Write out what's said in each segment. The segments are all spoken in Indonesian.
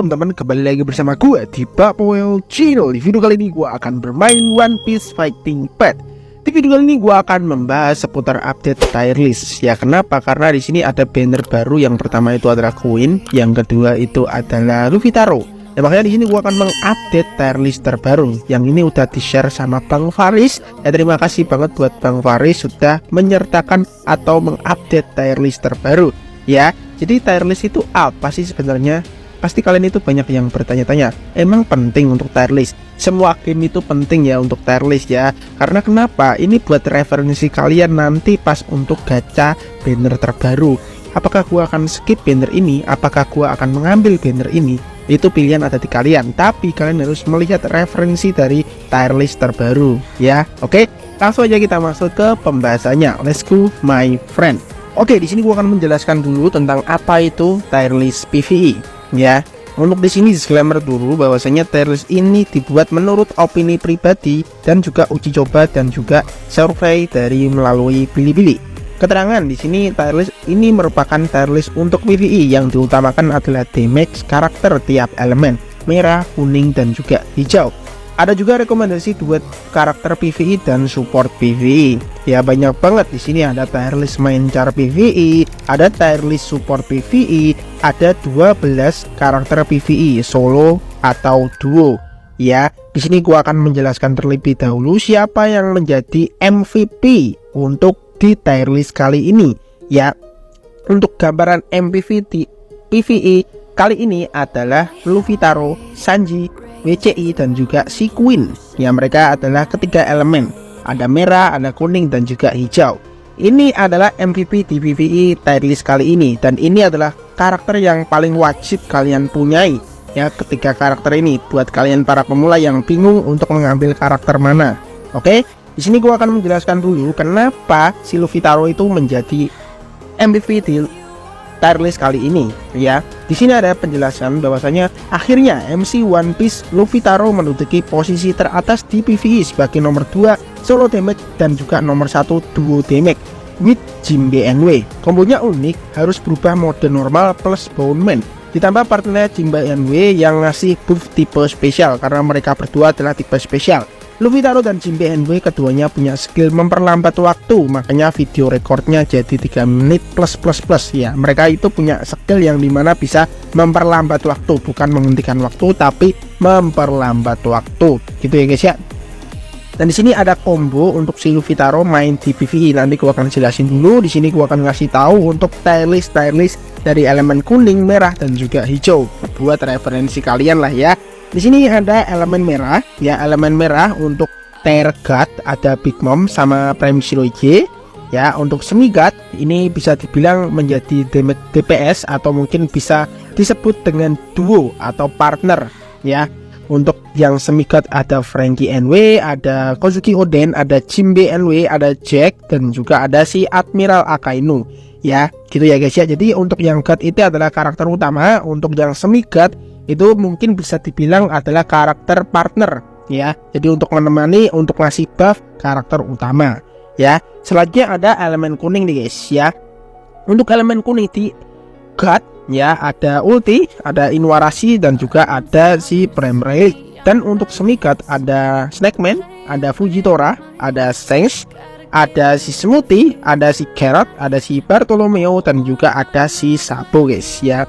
teman-teman, kembali lagi bersama gue di Bapoel Channel. Di video kali ini gue akan bermain One Piece Fighting Path. Di video kali ini gue akan membahas seputar update tier list. Ya kenapa? Karena di sini ada banner baru. Yang pertama itu adalah Queen, yang kedua itu adalah Luffy Taro. Ya makanya di sini gue akan mengupdate tier list terbaru. Yang ini udah di-share sama Bang Faris. Ya terima kasih banget buat Bang Faris sudah menyertakan atau mengupdate tier list terbaru. Ya, jadi tier list itu apa sih sebenarnya? Pasti kalian itu banyak yang bertanya-tanya, emang penting untuk tier list? Semua game itu penting ya untuk tier list ya. Karena kenapa? Ini buat referensi kalian nanti pas untuk gacha banner terbaru. Apakah gua akan skip banner ini? Apakah gua akan mengambil banner ini? Itu pilihan ada di kalian. Tapi kalian harus melihat referensi dari tier list terbaru ya. Oke, langsung aja kita masuk ke pembahasannya. Let's go my friend. Oke, di sini gua akan menjelaskan dulu tentang apa itu tier list PvE ya. Untuk di sini disclaimer dulu bahwasanya tier list ini dibuat menurut opini pribadi dan juga uji coba dan juga survei dari melalui Bilibili. Keterangan di sini tier list ini merupakan tier list untuk PvE yang diutamakan adalah damage karakter tiap elemen, merah, kuning dan juga hijau. Ada juga rekomendasi buat karakter PvE dan support PvE. Ya banyak banget di sini, ada tier list main car PvE, ada tier list support PvE, ada 12 karakter PvE solo atau duo. Ya, di sini gua akan menjelaskan terlebih dahulu siapa yang menjadi MVP untuk di tier list kali ini. Ya, untuk gambaran MVP di PvE kali ini adalah Luffy Taro, Sanji, WCI dan juga si Queen. Ya mereka adalah ketiga elemen, ada merah, ada kuning dan juga hijau. Ini adalah MVP di PvE tier list kali ini, dan ini adalah karakter yang paling wajib kalian punyai ya, ketiga karakter ini buat kalian para pemula yang bingung untuk mengambil karakter mana. Oke, di sini gua akan menjelaskan dulu kenapa si Luffy Taro itu menjadi MVP di tier list kali ini ya. Di sini ada penjelasan bahwasanya akhirnya MC One Piece Luffy Taro menduduki posisi teratas di PvE sebagai nomor 2 solo damage dan juga nomor 1 duo damage with Jinbe NW. Kombonya unik, harus berubah mode normal plus Bone Man. Ditambah partnernya Jinbe NW yang ngasih buff tipe spesial karena mereka berdua adalah tipe spesial. Luffy Taro dan Jinbe NW keduanya punya skill memperlambat waktu, makanya video recordnya jadi 3 menit plus ya. Mereka itu punya skill yang dimana bisa memperlambat waktu, bukan menghentikan waktu tapi memperlambat waktu gitu ya guys ya. Dan di sini ada combo untuk si Luffy Taro main di PvE, nanti gua akan jelasin dulu. Di sini gua akan ngasih tahu untuk tier list dari elemen kuning, merah dan juga hijau buat referensi kalian lah ya. Di sini ada elemen merah ya, elemen merah untuk tier God ada Big Mom sama Prime Shirohige ya. Untuk semi God ini bisa dibilang menjadi damage DPS atau mungkin bisa disebut dengan duo atau partner ya. Untuk yang semi God ada Franky NW, ada Kozuki Oden, ada Jinbe NW, ada Jack dan juga ada si Admiral Akainu ya, gitu ya guys ya. Jadi untuk yang God itu adalah karakter utama, untuk yang semi God itu mungkin bisa dibilang adalah karakter partner ya. Jadi untuk menemani, untuk ngasih buff karakter utama ya. Selanjutnya ada elemen kuning nih guys ya. Untuk elemen kuning di God ya ada ulti, ada Inuarashi dan juga ada si Prime Relic. Dan untuk semi God ada Snakeman, ada Fujitora, ada Shanks, ada si Smoothie, ada si Carrot, ada si Bartolomeo dan juga ada si Sabo guys ya.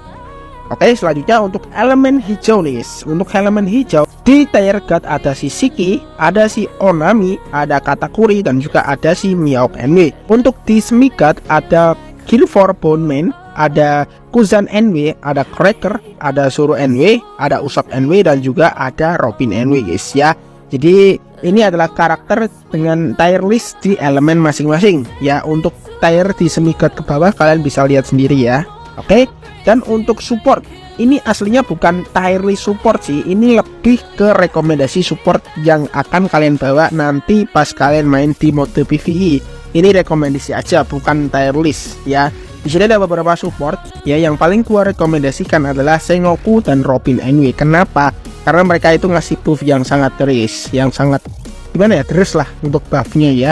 Oke, selanjutnya untuk elemen hijau nih guys. Untuk elemen hijau di tier God ada si Shiki, ada si Onami, ada Katakuri dan juga ada si Mihawk NW. Untuk di semi God ada Kill for Bone Man, ada Kuzan NW, ada Cracker, ada Zoro NW, ada Usopp NW dan juga ada Robin NW guys ya. Jadi ini adalah karakter dengan tier list di elemen masing-masing ya. Untuk tier di semi God ke bawah kalian bisa lihat sendiri ya. Oke. Dan untuk support ini aslinya bukan tier list support sih, ini lebih ke rekomendasi support yang akan kalian bawa nanti pas kalian main di mode PvE. Ini rekomendasi aja, bukan tier list ya. Di sini ada beberapa support ya, yang paling gua rekomendasikan adalah Sengoku dan Robin NW. Kenapa? Karena mereka itu ngasih buff yang sangat deris, yang sangat gimana ya, deris lah untuk buffnya ya.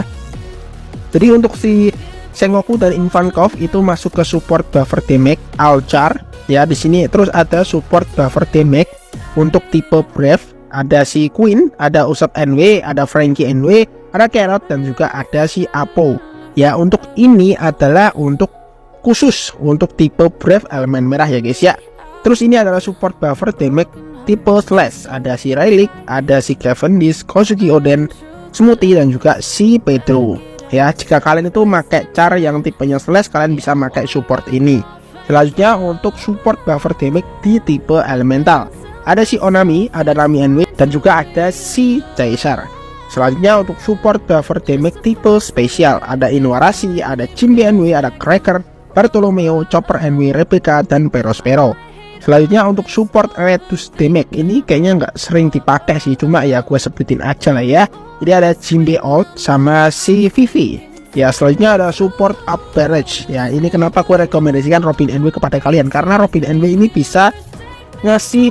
Jadi untuk si Sengoku dan Ivankov itu masuk ke support buffer damage Alchar ya di sini. Terus ada support buffer damage untuk tipe Brave, ada si Queen, ada Usopp NW, ada Frankie NW, ada Carrot, dan juga ada si Apo. Ya, untuk ini adalah untuk khusus untuk tipe Brave elemen merah ya guys ya. Terus ini adalah support buffer damage tipe Slash, ada si Rayleigh, ada si Cavendish, Kozuki Oden, Smoothie, dan juga si Pedro. Ya, jika kalian itu pakai cara yang tipenya Slash, kalian bisa pakai support ini. Selanjutnya untuk support buffer damage di tipe elemental, ada si Onami, ada Nami NW, dan juga ada si Caesar. Selanjutnya untuk support buffer damage tipe spesial, ada Inuarashi, ada Jinbe NW, ada Cracker, Bartolomeo, Chopper NW, Rebecca, dan Perospero. Selanjutnya untuk support reduce damage, ini kayaknya nggak sering dipakai sih, cuma ya gue sebutin aja lah ya. Jadi ada Jinbe Old sama si Vivi. Ya, selanjutnya ada support up barrage. Ya, ini kenapa gue rekomendasikan Robin NW kepada kalian, karena Robin NW ini bisa ngasih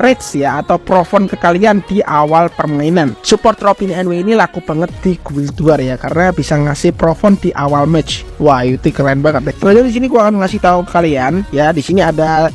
rage ya atau profon ke kalian di awal permainan. Support Robin NW ini laku banget di Guild War ya, karena bisa ngasih profon di awal match. Wah, itu keren banget deh. Selanjutnya di sini gue akan ngasih tahu ke kalian ya, di sini ada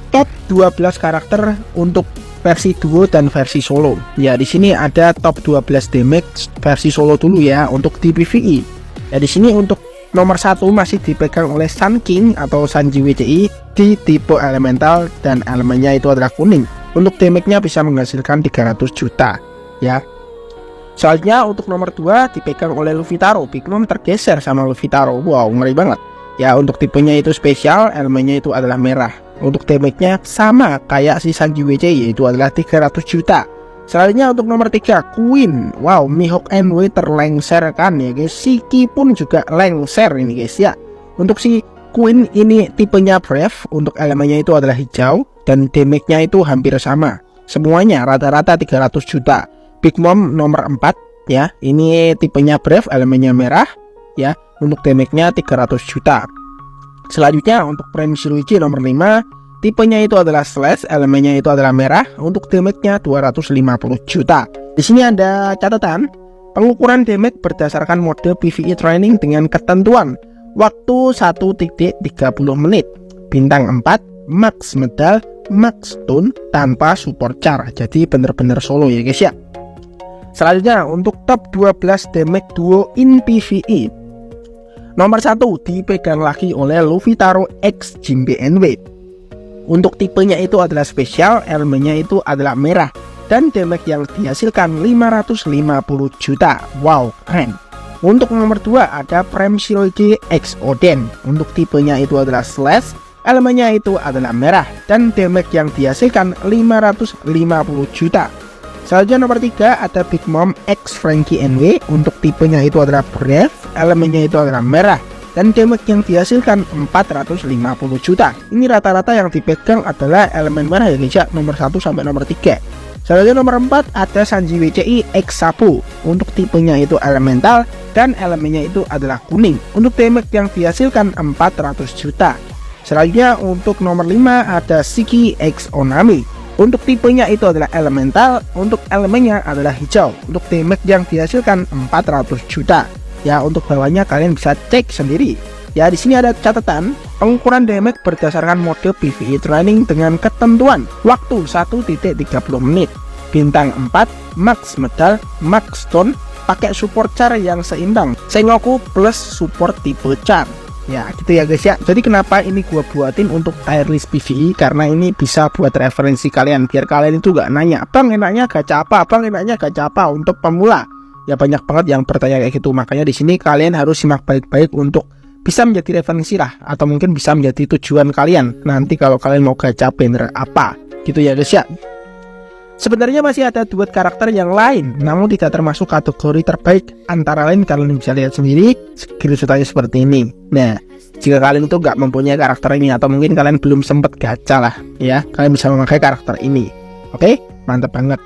top 12 karakter untuk versi duo dan versi solo. Ya, di sini ada top 12 damage versi solo dulu ya untuk di PvE. Ya, di sini untuk nomor 1 masih dipegang oleh Sun King atau Sanji WCI di tipe elemental dan elemennya itu adalah kuning. Untuk damage-nya bisa menghasilkan 300 juta ya. Selanjutnya untuk nomor 2 dipegang oleh Luffy Taro. Big Mom tergeser sama Luffy Taro. Wow, ngeri banget. Ya, untuk tipenya itu spesial, elemennya itu adalah merah. Untuk damage-nya sama kayak si Sanji WC, yaitu adalah 300 juta. Selanjutnya untuk nomor 3 Queen. Wow, Mihawk NW terlengser kan ya guys. Shiki pun juga lengser ini guys ya. Untuk si Queen ini tipenya Brave, untuk elemennya itu adalah hijau, dan damage-nya itu hampir sama. Semuanya rata-rata 300 juta. Big Mom nomor 4 ya. Ini tipenya Brave, elemennya merah ya. Untuk damage-nya 300 juta. Selanjutnya untuk Prime Shiroichi nomor 5, tipenya itu adalah Slash, elemennya itu adalah merah, untuk damage-nya 250 juta. Di sini ada catatan, pengukuran damage berdasarkan mode PvE training dengan ketentuan waktu 1.30 menit, bintang 4, max medal, max stun, tanpa support char. Jadi bener-bener solo ya guys ya. Selanjutnya untuk top 12 damage duo in PvE. Nomor 1 dipegang lagi oleh Luffy Taro X Jinbe NW. Untuk tipenya itu adalah spesial, elemennya itu adalah merah, dan damage yang dihasilkan 550 juta. Wow, keren. Untuk nomor 2 ada Prime Shiroichi X Oden. Untuk tipenya itu adalah Slash, elemennya itu adalah merah, dan damage yang dihasilkan 550 juta. Selanjutnya nomor 3 ada Big Mom X Frankie NW. Untuk tipenya itu adalah Brave, elemennya itu adalah merah, dan damage yang dihasilkan 450 juta. Ini rata-rata yang dipegang adalah elemen merah ya guys ya, nomor 1 sampai nomor 3. Selanjutnya nomor 4 ada Sanji WCI X Sapu. Untuk tipenya itu elemental, dan elemennya itu adalah kuning. Untuk damage yang dihasilkan 400 juta. Selanjutnya untuk nomor 5 ada Shiki X Onami. Untuk tipenya itu adalah elemental, untuk elemennya adalah hijau. Untuk damage yang dihasilkan 400 juta. Ya, untuk bawahnya kalian bisa cek sendiri. Ya, di sini ada catatan pengukuran damage berdasarkan mode PvE training dengan ketentuan waktu 1.30 menit, bintang 4, max medal, max stone, pakai support char yang seimbang, Sengoku plus support tipe char. Ya gitu ya guys ya. Jadi kenapa ini gua buatin untuk tier list PvE, karena ini bisa buat referensi kalian, biar kalian itu gak nanya, bang enaknya gacha apa, bang enaknya gacha apa untuk pemula. Ya banyak banget yang bertanya kayak gitu. Makanya di sini kalian harus simak baik-baik untuk bisa menjadi referensi lah, atau mungkin bisa menjadi tujuan kalian nanti kalau kalian mau gacha banner apa gitu ya guys ya. Sebenarnya masih ada duet karakter yang lain, namun tidak termasuk kategori terbaik. Antara lain kalian bisa lihat sendiri screenshotnya seperti ini. Nah, jika kalian itu nggak mempunyai karakter ini, atau mungkin kalian belum sempat gacha lah ya, kalian bisa memakai karakter ini. Oke, mantap banget.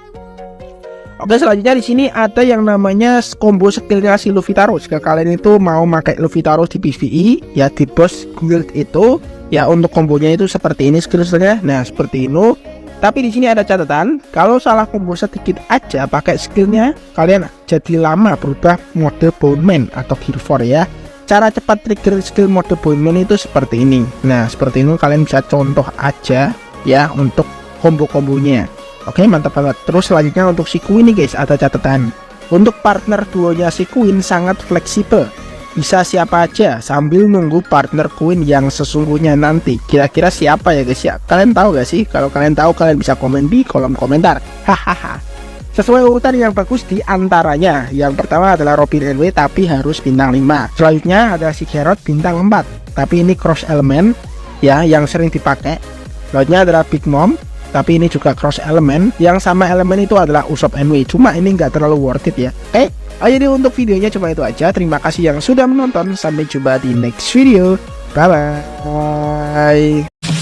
Oke, selanjutnya di sini ada yang namanya combo skillnya si Luffy Taro. Jika kalian itu mau pakai Luffy Taro di PvE ya, di boss guild itu ya, untuk kombonya itu seperti ini skillnya. Nah, seperti ini. Tapi di sini ada catatan, kalau salah combo sedikit aja pakai skillnya, kalian jadi lama berubah mode Bone Man atau Gear 4 ya. Cara cepat trigger skill mode Boyman itu seperti ini. Nah, seperti ini kalian bisa contoh aja ya untuk combo-kombonya. Oke, mantap banget. Terus selanjutnya untuk si Queen nih guys, ada catatan. Untuk partner duonya si Queen sangat fleksibel. Bisa siapa aja sambil nunggu partner Queen yang sesungguhnya nanti. Kira-kira siapa ya guys ya? Kalian tahu gak sih? Kalau kalian tahu, kalian bisa komen di kolom komentar. Hahaha. Sesuai urutan yang bagus di antaranya. Yang pertama adalah Robin NW tapi harus bintang 5. Selanjutnya ada si Geralt bintang 4. Tapi ini cross element ya, yang sering dipakai. Selanjutnya adalah Big Mom. Tapi ini juga cross element. Yang sama elemen itu adalah Usopp NW. Cuma ini nggak terlalu worth it ya. Oke. Jadi untuk videonya cuma itu aja. Terima kasih yang sudah menonton. Sampai jumpa di next video. Bye bye.